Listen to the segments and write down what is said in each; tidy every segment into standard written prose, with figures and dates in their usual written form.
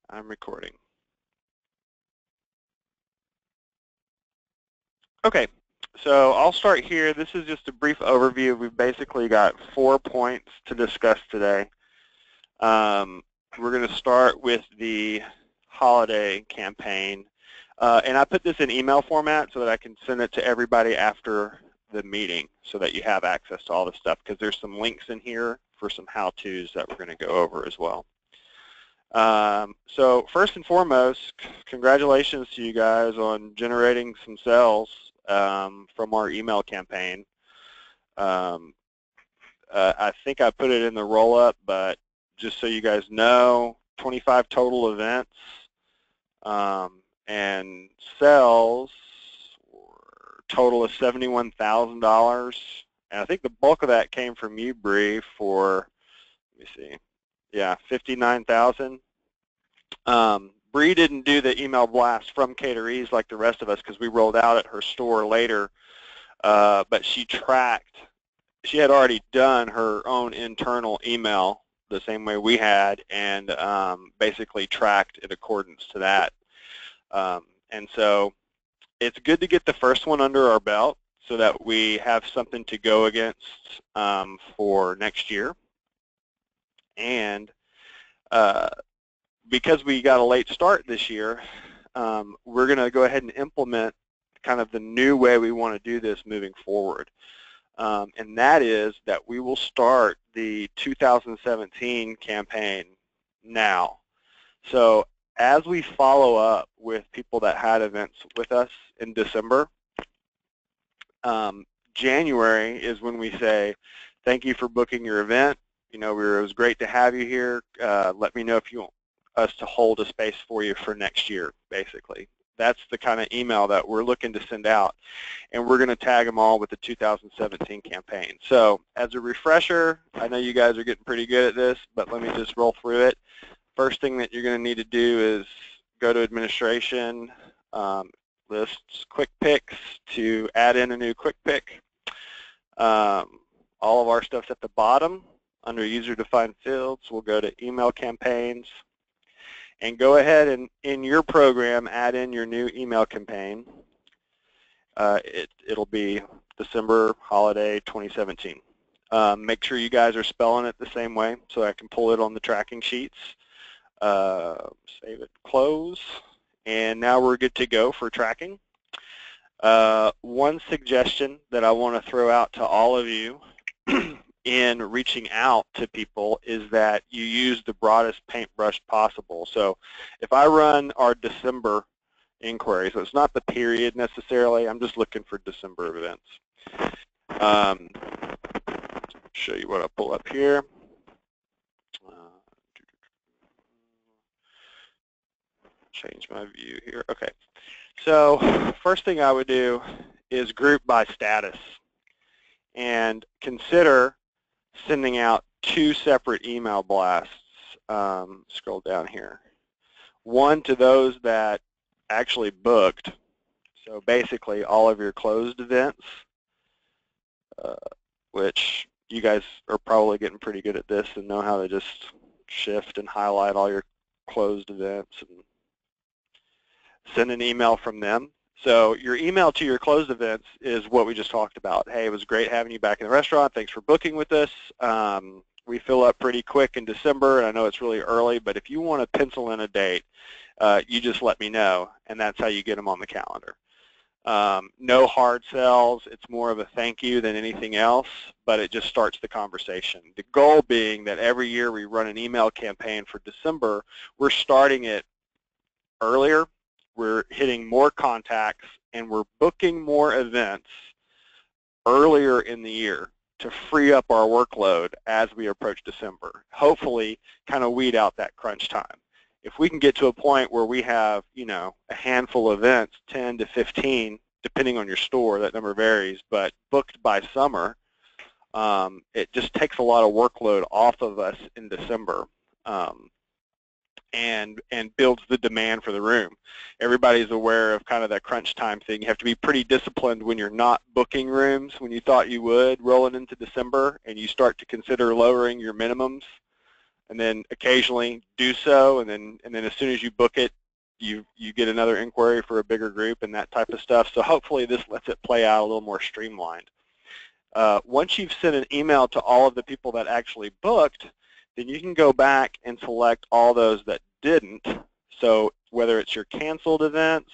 I'm recording. Okay, so I'll start here. This is just a brief overview. We've basically got 4 points to discuss today. We're going to start with the holiday campaign. And I put this in email format so that I can send it to everybody after the meeting so that you have access to all this stuff, because there's some links in here for some how-tos that we're going to go over as well. So first and foremost, congratulations to you guys on generating some sales from our email campaign. I think I put it in the roll-up, but just so you guys know, 25 total events and sales, total of $71,000. And I think the bulk of that came from you, Bree, for, let me see, yeah, $59,000. Bree didn't do the email blast from Caterease like the rest of us because we rolled out at her store later, but she had already done her own internal email the same way we had, and basically tracked in accordance to that. And so it's good to get the first one under our belt so that we have something to go against for next year. And because we got a late start this year, we're going to go ahead and implement kind of the new way we want to do this moving forward. And that is that we will start the 2017 campaign now. So as we follow up with people that had events with us in December, January is when we say, thank you for booking your event. You know, it was great to have you here. Let me know if you want us to hold a space for you for next year, basically. That's the kind of email that we're looking to send out. And we're going to tag them all with the 2017 campaign. So as a refresher, I know you guys are getting pretty good at this, but let me just roll through it. First thing that you're going to need to do is go to administration, lists quick picks to add in a new quick pick. All of our stuff's at the bottom under user-defined fields. We'll go to email campaigns and go ahead and in your program add in your new email campaign. It'll be December holiday 2017. Make sure you guys are spelling it the same way so I can pull it on the tracking sheets. Save it, close, and now we're good to go for tracking. One suggestion that I want to throw out to all of you in reaching out to people is that you use the broadest paintbrush possible. So if I run our December inquiry, so it's not the period necessarily, I'm just looking for December events. Show you what I'll pull up here. Change my view here. Okay. So first thing I would do is group by status and consider sending out 2 separate email blasts. Scroll down here. One to those that actually booked, so basically all of your closed events, which you guys are probably getting pretty good at this and know how to just shift and highlight all your closed events and send an email from them. So your email to your closed events is what we just talked about. Hey, it was great having you back in the restaurant. Thanks for booking with us. We fill up pretty quick in December, and I know it's really early, but if you want to pencil in a date, you just let me know, and that's how you get them on the calendar. No hard sells. It's more of a thank you than anything else, but it just starts the conversation. The goal being that every year we run an email campaign for December, we're starting it earlier. We're hitting more contacts, and we're booking more events earlier in the year to free up our workload as we approach December. Hopefully, kind of weed out that crunch time. If we can get to a point where we have, you know, a handful of events, 10 to 15, depending on your store, that number varies, but booked by summer, it just takes a lot of workload off of us in December. And builds the demand for the room. Everybody's aware of kind of that crunch time thing. You have to be pretty disciplined when you're not booking rooms when you thought you would rolling into December, and you start to consider lowering your minimums. and then occasionally do so, and then as soon as you book it, you get another inquiry for a bigger group and that type of stuff. So hopefully this lets it play out a little more streamlined. Once you've sent an email to all of the people that actually booked, then you can go back and select all those that didn't. So whether it's your canceled events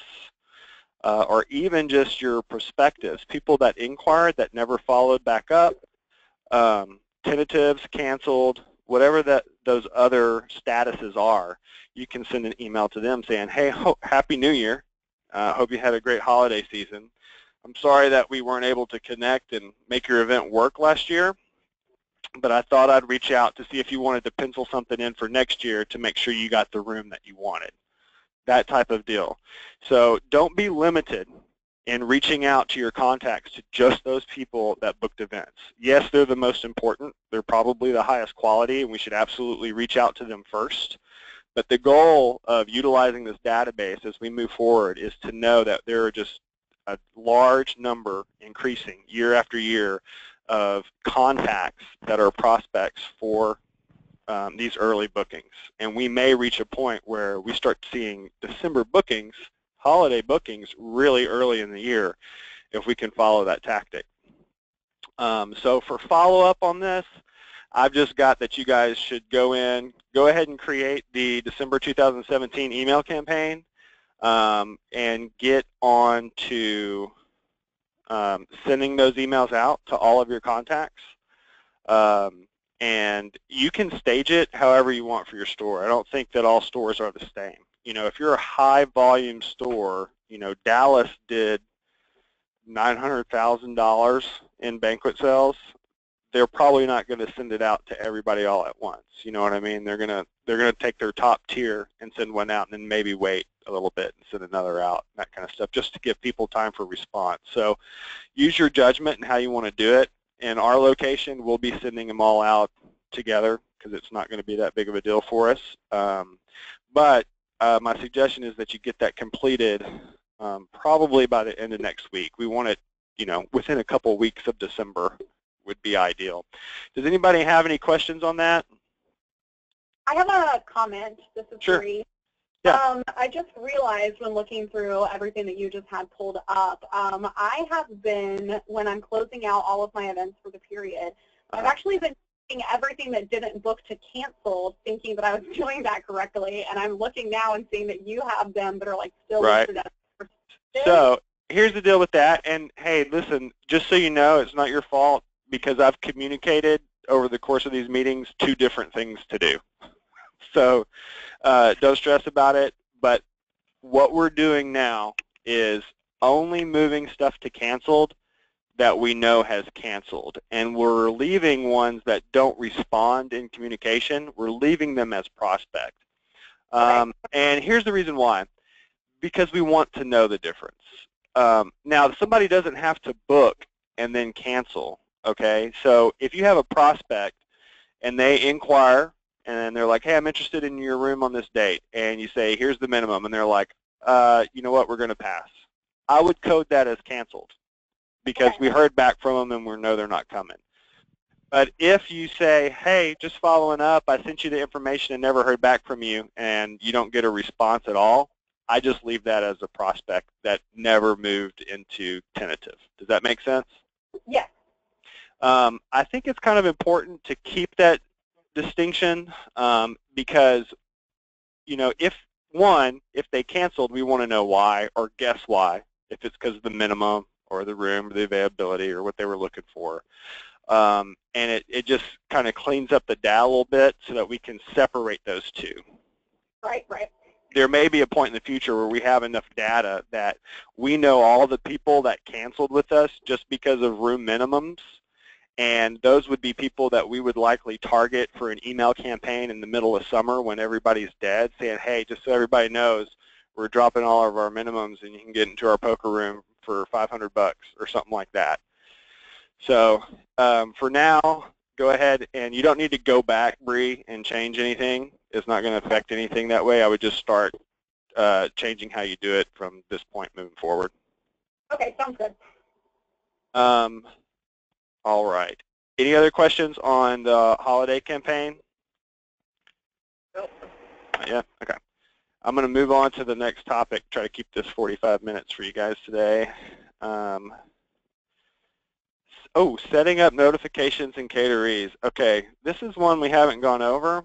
or even just your prospectives, people that inquired that never followed back up, tentatives, canceled, whatever those other statuses are, you can send an email to them saying, hey, Happy New Year. Hope you had a great holiday season. I'm sorry that we weren't able to connect and make your event work last year, but I thought I'd reach out to see if you wanted to pencil something in for next year to make sure you got the room that you wanted. That type of deal. So don't be limited in reaching out to your contacts to just those people that booked events. Yes, they're the most important. They're probably the highest quality, and we should absolutely reach out to them first. But the goal of utilizing this database as we move forward is to know that there are just a large number, increasing year after year, of contacts that are prospects for these early bookings. And we may reach a point where we start seeing December bookings, holiday bookings, really early in the year if we can follow that tactic. So for follow-up on this, I've just got that you guys should go ahead and create the December 2017 email campaign and get on to sending those emails out to all of your contacts. And you can stage it however you want for your store. I don't think that all stores are the same. You know, if you're a high volume store, you know, Dallas did $900,000 in banquet sales. They're probably not going to send it out to everybody all at once. You know what I mean? They're going to take their top tier and send one out, and then maybe wait a little bit and send another out, that kind of stuff, just to give people time for response. So use your judgment and how you want to do it. In our location, we'll be sending them all out together because it's not going to be that big of a deal for us. But my suggestion is that you get that completed probably by the end of next week. We want it, you know, within a couple weeks of December would be ideal. Does anybody have any questions on that? I have a comment. This is Sure. Bree. Yeah. I just realized when looking through everything that you just had pulled up, I have been, when I'm closing out all of my events for the period, I've actually been taking everything that didn't book to canceled, thinking that I was doing that correctly, and I'm looking now and seeing that you have them that are like still listed as. So here's the deal with that, and hey, listen, just so you know, it's not your fault because I've communicated over the course of these meetings 2 different things to do. So don't stress about it, but what we're doing now is only moving stuff to canceled that we know has canceled, and we're leaving ones that don't respond in communication. We're leaving them as prospect. And here's the reason why. Because we want to know the difference. Now, somebody doesn't have to book and then cancel, okay? So if you have a prospect and they inquire and they're like, hey, I'm interested in your room on this date, and you say, here's the minimum, and they're like, you know what, we're going to pass. I would code that as canceled because we heard back from them and we know they're not coming. But if you say, hey, just following up, I sent you the information and never heard back from you, and you don't get a response at all, I just leave that as a prospect that never moved into tentative. Does that make sense? Yes. I think it's kind of important to keep that distinction because, you know, if they canceled, we want to know why or guess why, if it's because of the minimum or the room or the availability or what they were looking for. And it just kind of cleans up the data a little bit so that we can separate those 2. Right. There may be a point in the future where we have enough data that we know all the people that canceled with us just because of room minimums, and those would be people that we would likely target for an email campaign in the middle of summer when everybody's dead, saying, hey, just so everybody knows, we're dropping all of our minimums and you can get into our poker room for $500 or something like that. So for now, go ahead, and you don't need to go back, Bree, and change anything. It's not going to affect anything that way. I would just start changing how you do it from this point moving forward. Okay, sounds good. All right. Any other questions on the holiday campaign? Yeah, okay. I'm going to move on to the next topic, try to keep this 45 minutes for you guys today. Setting up notifications in Caterease. Okay, this is one we haven't gone over.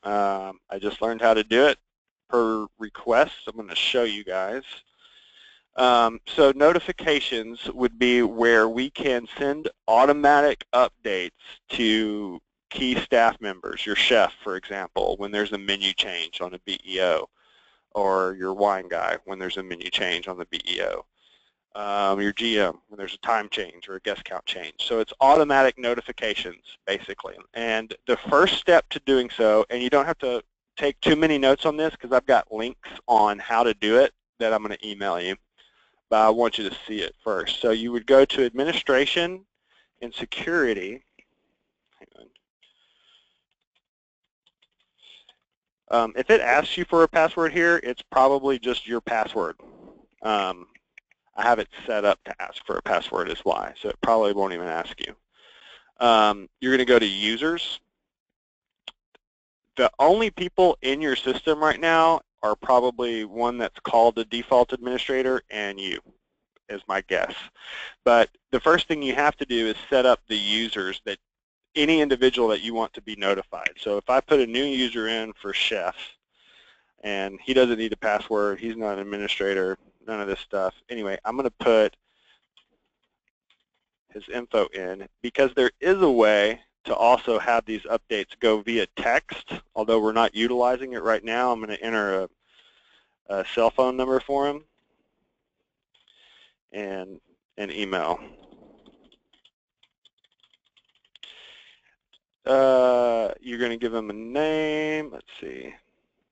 I just learned how to do it per request. I'm going to show you guys. So notifications would be where we can send automatic updates to key staff members, your chef, for example, when there's a menu change on a BEO, or your wine guy when there's a menu change on the BEO, your GM when there's a time change or a guest count change. So it's automatic notifications, basically. And the first step to doing so, and you don't have to take too many notes on this because I've got links on how to do it that I'm going to email you, but I want you to see it first. So you would go to Administration and Security. Hang on. If it asks you for a password here, it's probably just your password. I have it set up to ask for a password is why, so it probably won't even ask you. You're going to go to Users. The only people in your system right now are probably one that's called the default administrator and you, is my guess. But the first thing you have to do is set up the users, that any individual that you want to be notified. So if I put a new user in for Chef, and he doesn't need a password, he's not an administrator, none of this stuff. Anyway, I'm going to put his info in because there is a way to also have these updates go via text, although we're not utilizing it right now. I'm going to enter a cell phone number for him and an email. You're going to give him a name. Let's see.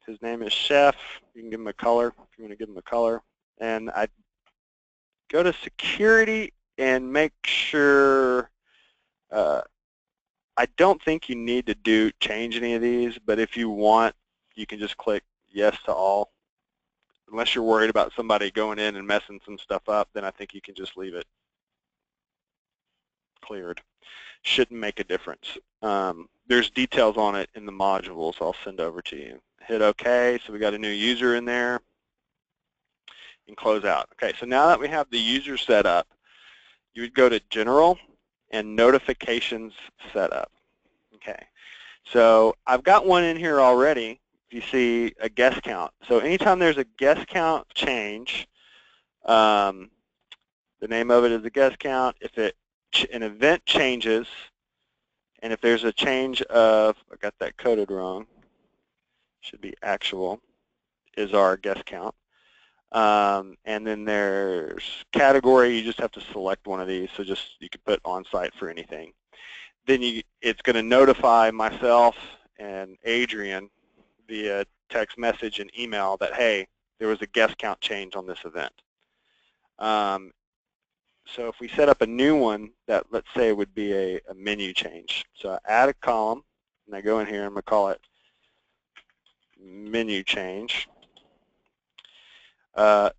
His name is Chef. You can give him a color if you want to give him a color. And I go to Security and make sure, I don't think you need to change any of these, but if you want, you can just click yes to all. Unless you're worried about somebody going in and messing some stuff up, then I think you can just leave it cleared. Shouldn't make a difference. There's details on it in the modules I'll send over to you. Hit OK, so we got a new user in there, and close out. Okay, so now that we have the user set up, you would go to General and Notifications Setup. Okay, so I've got one in here already. You see a guest count. So anytime there's a guest count change, the name of it is a guest count. If an event changes, and if there's a change of, I got that coded wrong, should be actual, is our guest count. And then there's category. You just have to select one of these. So you could put on-site for anything. Then it's going to notify myself and Adrian via text message and email that, hey, there was a guest count change on this event. So if we set up a new one that, let's say, would be a menu change. So I add a column, and I go in here, and I'm going to call it menu change.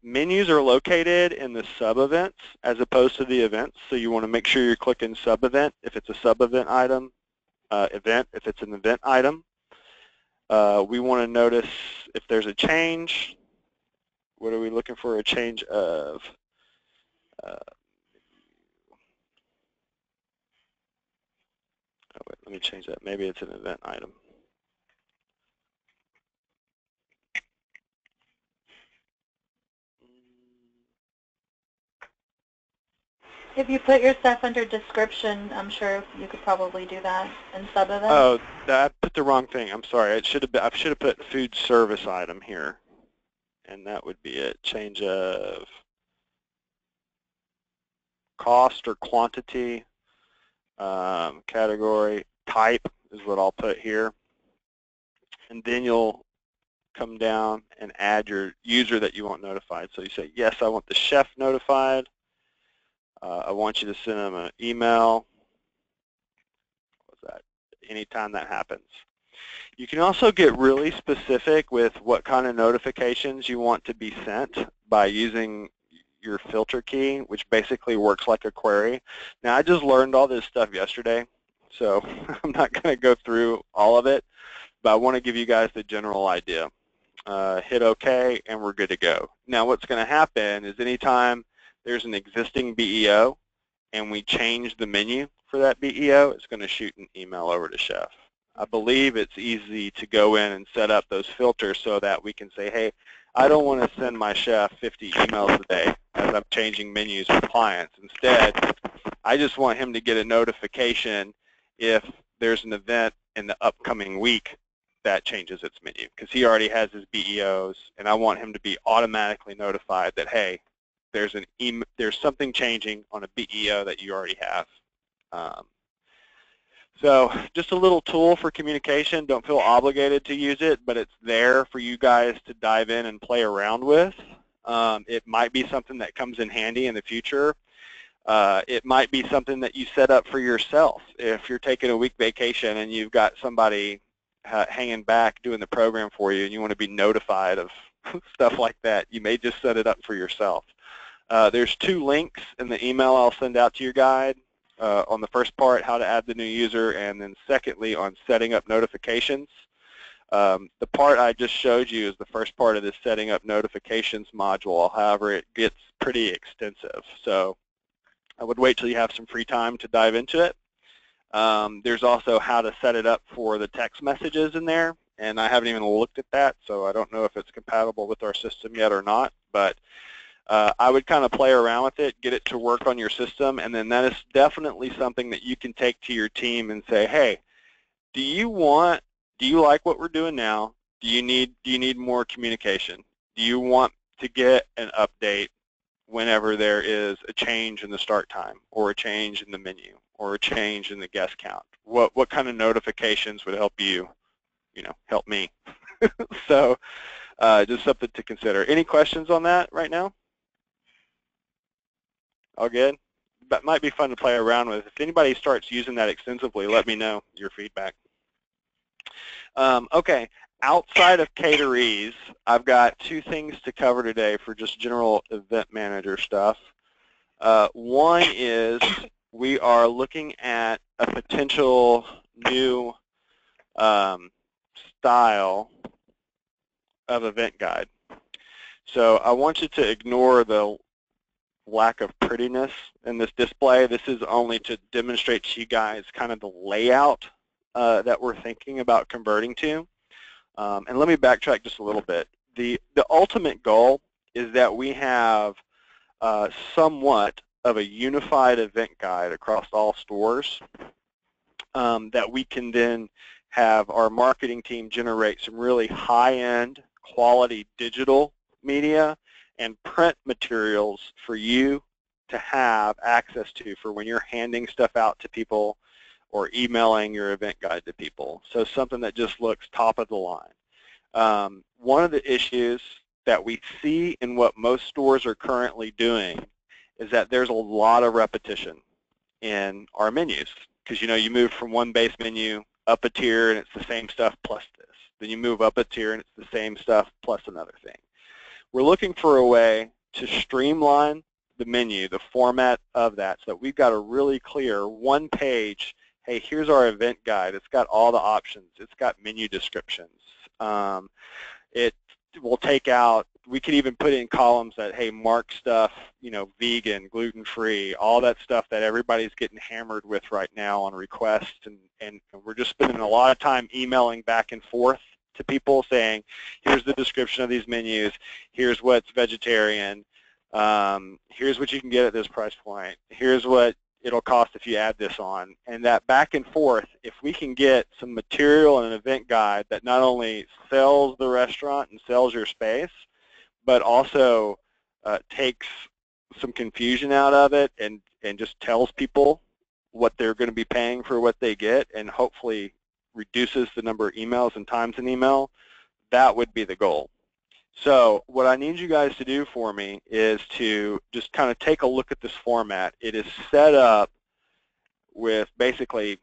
Menus are located in the sub-events as opposed to the events, so you want to make sure you're clicking sub-event if it's a sub-event item, event if it's an event item. We want to notice if there's a change. What are we looking for? A change of wait, let me change that. Maybe it's an event item. If you put your stuff under description, I'm sure you could probably do that in sub-events. Oh, I put the wrong thing. I'm sorry. I should have put food service item here, and that would be it. Change of cost or quantity, category, type is what I'll put here, and then you'll come down and add your user that you want notified. So you say, yes, I want the chef notified. I want you to send them an email. What's that? Anytime that happens. You can also get really specific with what kind of notifications you want to be sent by using your filter key, which basically works like a query. Now, I just learned all this stuff yesterday, so I'm not going to go through all of it, but I want to give you guys the general idea. Hit OK, and we're good to go. Now, what's going to happen is anytime there's an existing BEO and we change the menu for that BEO, it's going to shoot an email over to Chef. I believe it's easy to go in and set up those filters so that we can say, hey, I don't want to send my chef 50 emails a day as I'm changing menus with clients. Instead, I just want him to get a notification if there's an event in the upcoming week that changes its menu, because he already has his BEOs, and I want him to be automatically notified that, hey, there's something changing on a BEO that you already have. So just a little tool for communication. Don't feel obligated to use it, but it's there for you guys to dive in and play around with. It might be something that comes in handy in the future. It might be something that you set up for yourself. If you're taking a week vacation and you've got somebody hanging back doing the program for you and you want to be notified of stuff like that, you may just set it up for yourself. There's 2 links in the email I'll send out to your guide. On the first part, how to add the new user, and then secondly, on setting up notifications. The part I just showed you is the first part of this setting up notifications module. However, it gets pretty extensive. So I would wait till you have some free time to dive into it. There's also how to set it up for the text messages in there, and I haven't even looked at that, so I don't know if it's compatible with our system yet or not. But I would kind of play around with it, get it to work on your system, and then that is definitely something that you can take to your team and say, hey, do you like what we're doing now? Do you need more communication? Do you want to get an update whenever there is a change in the start time, or a change in the menu, or a change in the guest count? What kind of notifications would help you, help me? So just something to consider. Any questions on that right now? All good? That might be fun to play around with. If anybody starts using that extensively, let me know your feedback. Okay, outside of Caterease, I've got 2 things to cover today for just general event manager stuff. One is we are looking at a potential new style of event guide. So I want you to ignore the lack of prettiness in this display. This is only to demonstrate to you guys kind of the layout that we're thinking about converting to. And let me backtrack just a little bit. The ultimate goal is that we have somewhat of a unified event guide across all stores that we can then have our marketing team generate some really high-end quality digital media and print materials for you to have access to for when you're handing stuff out to people or emailing your event guide to people. So something that just looks top of the line. One of the issues that we see in what most stores are currently doing is that there's a lot of repetition in our menus, because you move from one base menu up a tier and it's the same stuff plus this. Then you move up a tier and it's the same stuff plus another thing. We're looking for a way to streamline the menu, the format of that, so that we've got a really clear one page, hey, here's our event guide. It's got all the options. It's got menu descriptions. It will take out, we could even put in columns that, hey, mark stuff, vegan, gluten-free, all that stuff that everybody's getting hammered with right now on requests, and we're just spending a lot of time emailing back and forth to people saying, here's the description of these menus, here's what's vegetarian, here's what you can get at this price point, here's what it'll cost if you add this on. And that back and forth, if we can get some material and an event guide that not only sells the restaurant and sells your space, but also takes some confusion out of it and just tells people what they're going to be paying for what they get, and hopefully reduces the number of emails and times an email, that would be the goal. So what I need you guys to do for me is to just kind of take a look at this format. It is set up with basically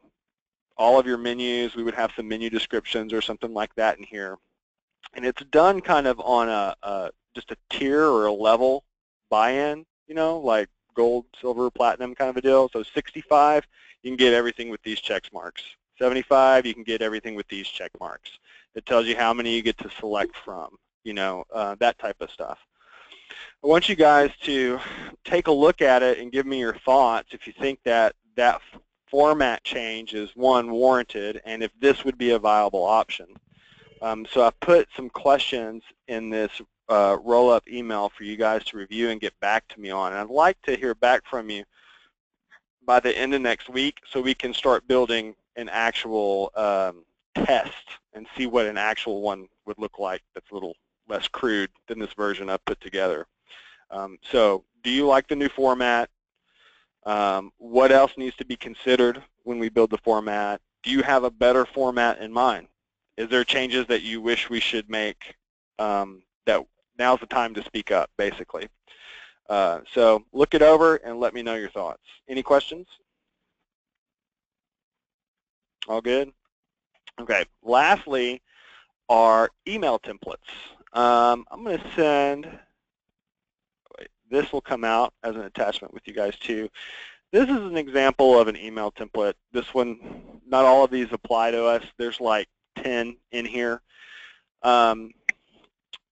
all of your menus. We would have some menu descriptions or something like that in here. And it's done kind of on just a tier or a level buy-in, like gold, silver, platinum kind of a deal. So 65, you can get everything with these check marks. 75, you can get everything with these check marks. It tells you how many you get to select from, that type of stuff. I want you guys to take a look at it and give me your thoughts if you think that that format change is, one, warranted, and if this would be a viable option. So I put some questions in this roll-up email for you guys to review and get back to me on. And I'd like to hear back from you by the end of next week so we can start building an actual test and see what an actual one would look like that's a little less crude than this version I've put together. So do you like the new format? What else needs to be considered when we build the format? Do you have a better format in mind? Is there changes that you wish we should make? That now's the time to speak up, basically. So look it over and let me know your thoughts. Any questions? All good? Okay. Lastly, are email templates. I'm going to send, this will come out as an attachment with you guys too. This is an example of an email template. This one, not all of these apply to us. There's like 10 in here.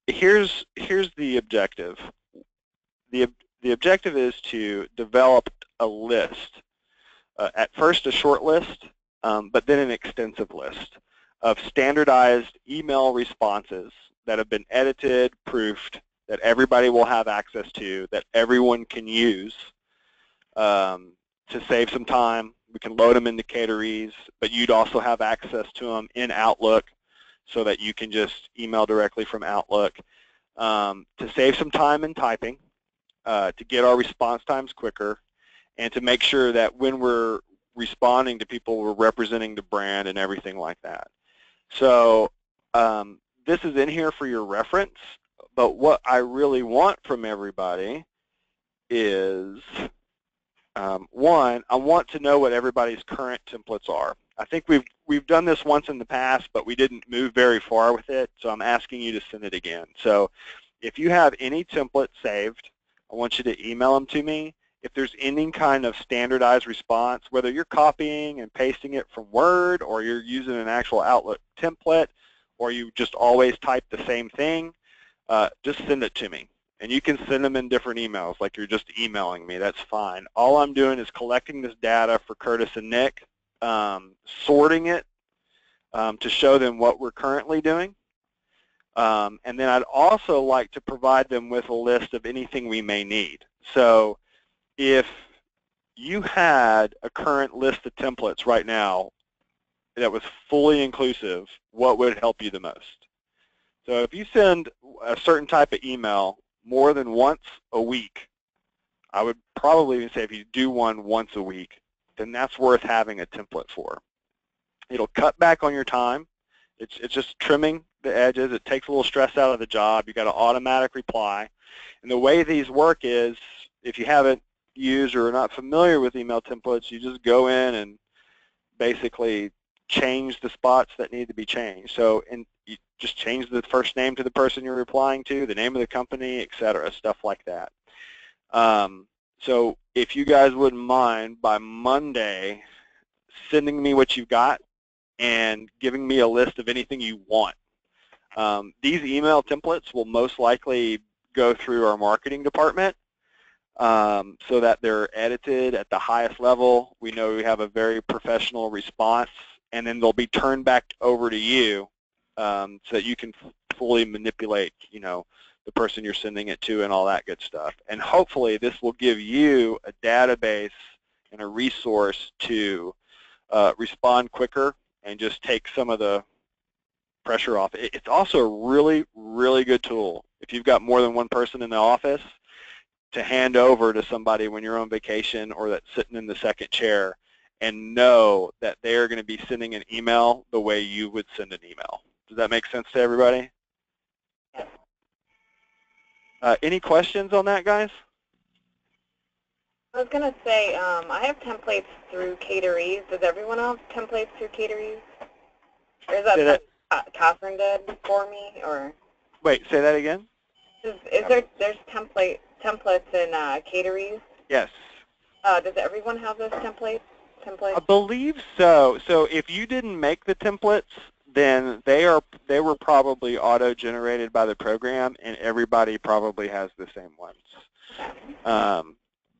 Here's the objective. The objective is to develop a list. At first a short list, but then an extensive list of standardized email responses that have been edited, proofed, that everybody will have access to, that everyone can use to save some time. We can load them into Caterease, but you'd also have access to them in Outlook so that you can just email directly from Outlook to save some time in typing, to get our response times quicker, and to make sure that when we're responding to people, we're representing the brand and everything like that. So this is in here for your reference, but what I really want from everybody is, one, I want to know what everybody's current templates are. I think we've done this once in the past, but we didn't move very far with it, so I'm asking you to send it again. So if you have any template saved, I want you to email them to me. If there's any kind of standardized response, whether you're copying and pasting it from Word or you're using an actual Outlook template or you just always type the same thing, just send it to me. And you can send them in different emails like you're just emailing me. That's fine. All I'm doing is collecting this data for Curtis and Nick, sorting it to show them what we're currently doing. And then I'd also like to provide them with a list of anything we may need. So if you had a current list of templates right now that was fully inclusive, what would help you the most? So if you send a certain type of email more than once a week, I would probably even say if you do one once a week, then that's worth having a template for. It'll cut back on your time. It's just trimming the edges. It takes a little stress out of the job. You've got an automatic reply. And the way these work is, if you haven't used or are not familiar with email templates, you just go in and basically change the spots that need to be changed. So you just change the first name to the person you're replying to, the name of the company, etc., stuff like that. So if you guys wouldn't mind, by Monday, sending me what you've got and giving me a list of anything you want. These email templates will most likely go through our marketing department so that they're edited at the highest level. We know we have a very professional response, and then they'll be turned back over to you so that you can fully manipulate, the person you're sending it to and all that good stuff. And hopefully this will give you a database and a resource to respond quicker and just take some of the pressure off. It's also a really, really good tool if you've got more than one person in the office to hand over to somebody when you're on vacation or that's sitting in the second chair and know that they're going to be sending an email the way you would send an email. Does that make sense to everybody? Yes. Any questions on that, guys? I was going to say, I have templates through Caterease. Does everyone have templates through Caterease? Or is that Catherine did for me? Or wait, say that again? There's templates in Caterease? Yes. Does everyone have those templates? templates? I believe so. So if you didn't make the templates, then they were probably auto-generated by the program, and everybody probably has the same ones.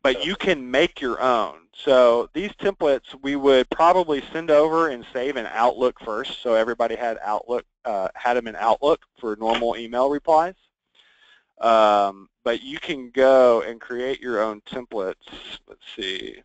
But you can make your own. So these templates we would probably send over and save in Outlook first, so everybody had them in Outlook for normal email replies. But you can go and create your own templates. Let's see.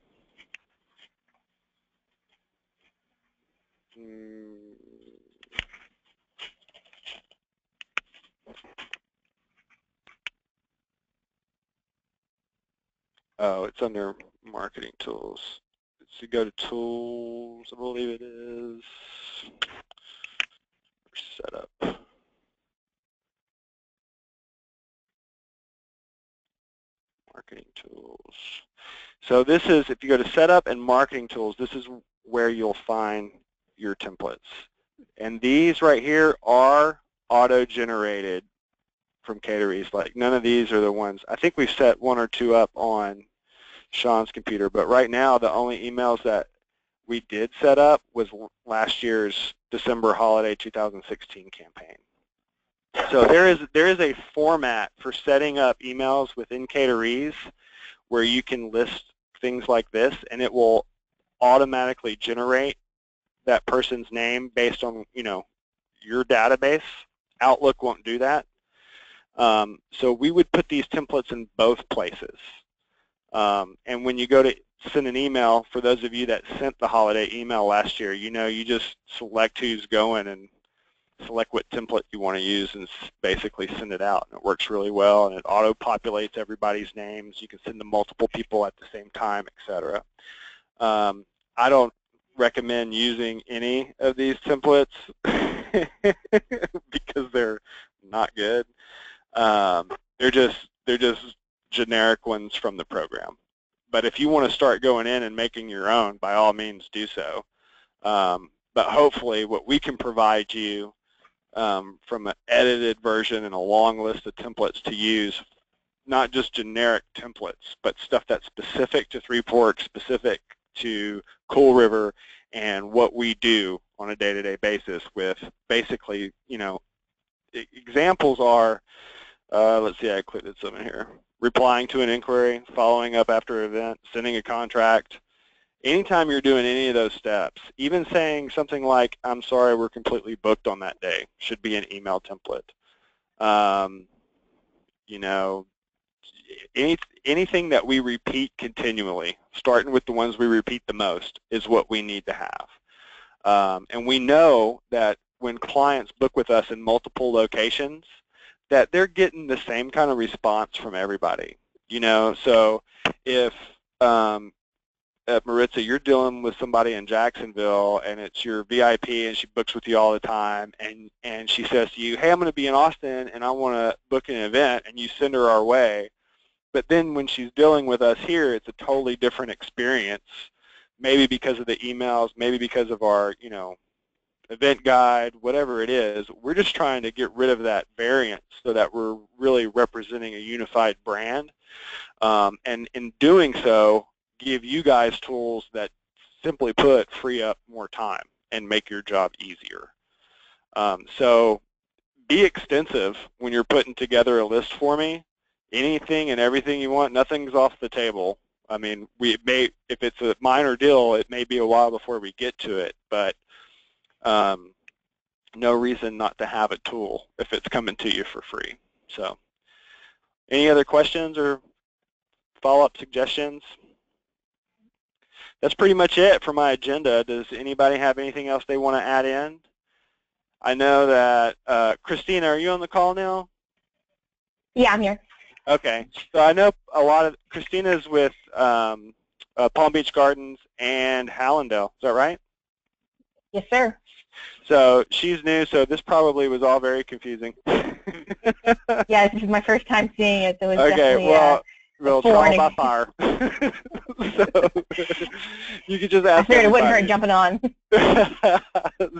Oh, it's under marketing tools. So you go to tools, I believe it is. Setup. Marketing tools. So this is, if you go to setup and marketing tools, this is where you'll find your templates. And these right here are auto-generated from Caterease. Like none of these are the ones. I think we've set one or two up on Sean's computer, but right now the only emails that we did set up was last year's December holiday 2016 campaign. So there is a format for setting up emails within Caterease where you can list things like this, and it will automatically generate that person's name based on your database. Outlook won't do that. So we would put these templates in both places. And when you go to send an email, for those of you that sent the holiday email last year, you just select who's going and select what template you want to use and basically send it out. And it works really well, and it auto-populates everybody's names. You can send to multiple people at the same time, etc. I don't recommend using any of these templates because they're not good. They're just generic ones from the program. But if you want to start going in and making your own, by all means do so. But hopefully what we can provide you from an edited version and a long list of templates to use, not just generic templates, but stuff that's specific to Three Forks, specific to Cool River, and what we do on a day-to-day basis with basically, examples are, let's see, I included some in here. Replying to an inquiry, following up after an event, sending a contract. Anytime you're doing any of those steps, even saying something like, I'm sorry, we're completely booked on that day, should be an email template. Anything that we repeat continually, starting with the ones we repeat the most, is what we need to have. And we know that when clients book with us in multiple locations, that they're getting the same kind of response from everybody. So if Maritza, you're dealing with somebody in Jacksonville and it's your VIP and she books with you all the time, and she says to you, hey, I'm going to be in Austin and I want to book an event, and you send her our way. But then when she's dealing with us here, it's a totally different experience, maybe because of the emails, maybe because of our, event guide, whatever it is. We're just trying to get rid of that variance so that we're really representing a unified brand. And in doing so, give you guys tools that, simply put, free up more time and make your job easier. So be extensive when you're putting together a list for me. Anything and everything you want, nothing's off the table. I mean, if it's a minor deal, it may be a while before we get to it, but no reason not to have a tool if it's coming to you for free. So any other questions or follow-up suggestions? That's pretty much it for my agenda. Does anybody have anything else they want to add in? I know that, Christina, are you on the call now? Yeah, I'm here. Okay. So I know a lot of, Christina's with Palm Beach Gardens and Hallandale. Is that right? Yes, sir. So she's new, so this probably was all very confusing. Yeah, this is my first time seeing it, so it's okay, definitely well, trial by fire. So you could just ask. I figured it wouldn't hurt jumping on.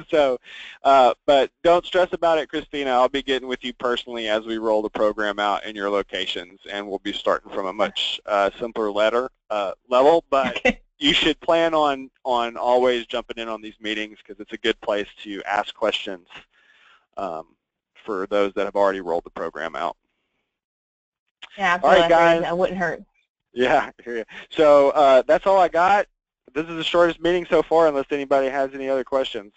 So, but don't stress about it, Christina. I'll be getting with you personally as we roll the program out in your locations, and we'll be starting from a much simpler level. But you should plan on always jumping in on these meetings because it's a good place to ask questions for those that have already rolled the program out. Yeah, absolutely. All right, guys. That wouldn't hurt. Yeah, I hear you. So that's all I got. This is the shortest meeting so far, unless anybody has any other questions.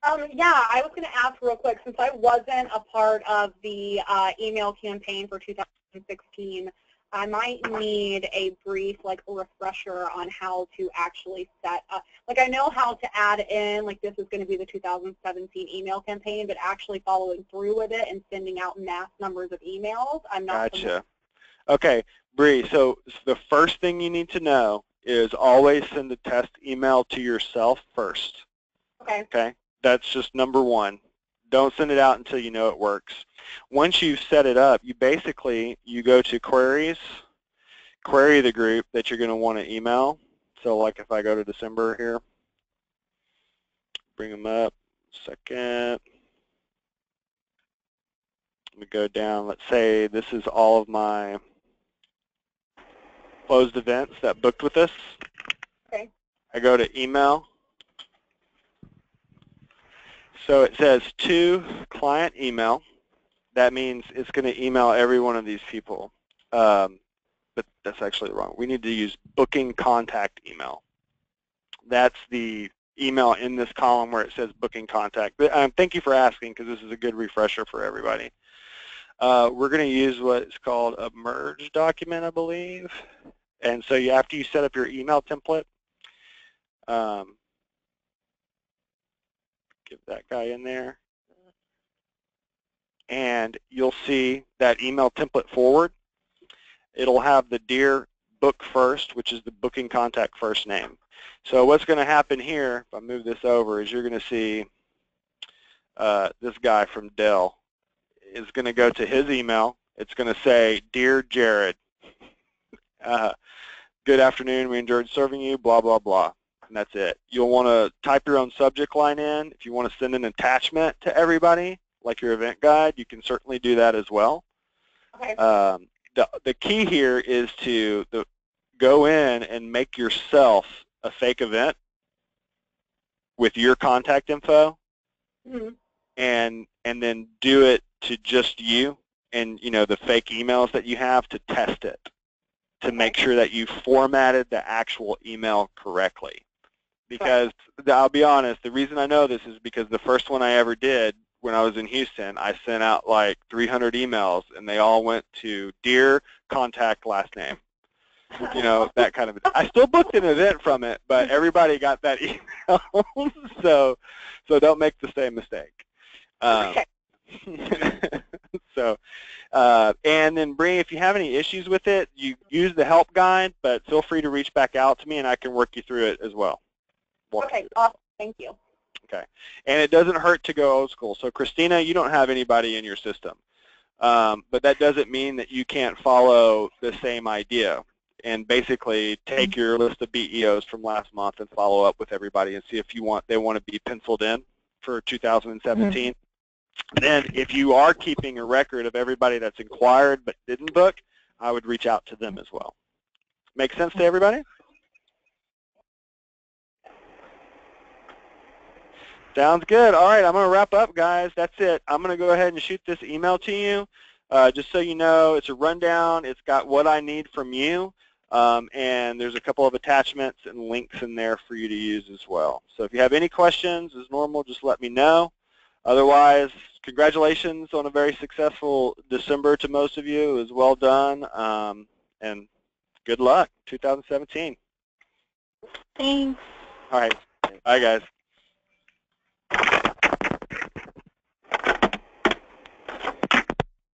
Yeah, I was going to ask real quick, since I wasn't a part of the email campaign for 2016, I might need a brief, refresher on how to actually set up. I know how to add in, this is going to be the 2017 email campaign, but actually following through with it and sending out mass numbers of emails, I'm not familiar. Gotcha. Okay, Bree, so the first thing you need to know is always send a test email to yourself first. Okay. Okay, that's just number one. Don't send it out until you know it works. Once you've set it up, you go to Queries, query the group that you're going to want to email. So if I go to December here, bring them up, second. Let me go down. Let's say this is all of my closed events that booked with us. Okay. I go to email. So it says to client email. That means it's going to email every one of these people. But that's actually wrong. We need to use booking contact email. That's the email in this column where it says booking contact. But, thank you for asking, because this is a good refresher for everybody. We're going to use what's called a merge document, I believe. And so after you set up your email template, give that guy in there. And you'll see that email template forward. It'll have the Dear Book First, which is the booking contact first name. So what's going to happen here, if I move this over, is you're going to see this guy from Dell is going to go to his email. It's going to say, Dear Jared, good afternoon, we enjoyed serving you, blah, blah, blah. And that's it. You'll want to type your own subject line in. If you want to send an attachment to everybody, like your event guide, you can certainly do that as well. Okay. The key here is to go in and make yourself a fake event with your contact info, Mm-hmm. and then do it to just you and the fake emails that you have to test it to make sure that you formatted the actual email correctly. Because I'll be honest, the reason I know this is because the first one I ever did when I was in Houston, I sent out 300 emails, and they all went to Dear Contact Last Name. That kind of. I still booked an event from it, but everybody got that email, so don't make the same mistake. Okay. So, and then Bree, if you have any issues with it, you use the help guide, but feel free to reach back out to me, and I can work you through it as well. Okay, awesome. Thank you. Okay, and it doesn't hurt to go old school. So Christina, you don't have anybody in your system, but that doesn't mean that you can't follow the same idea and basically take your list of BEOs from last month and follow up with everybody and see if they want to be penciled in for 2017. Then if you are keeping a record of everybody that's inquired but didn't book, I would reach out to them as well. Make sense to everybody? Sounds good. All right, I'm going to wrap up, guys. That's it. I'm going to go ahead and shoot this email to you. Just so you know, it's a rundown. It's got what I need from you, and there's a couple of attachments and links in there for you to use as well. So if you have any questions, as normal, just let me know. Otherwise, congratulations on a very successful December to most of you. It was well done, and good luck, 2017. Thanks. All right. Bye, guys.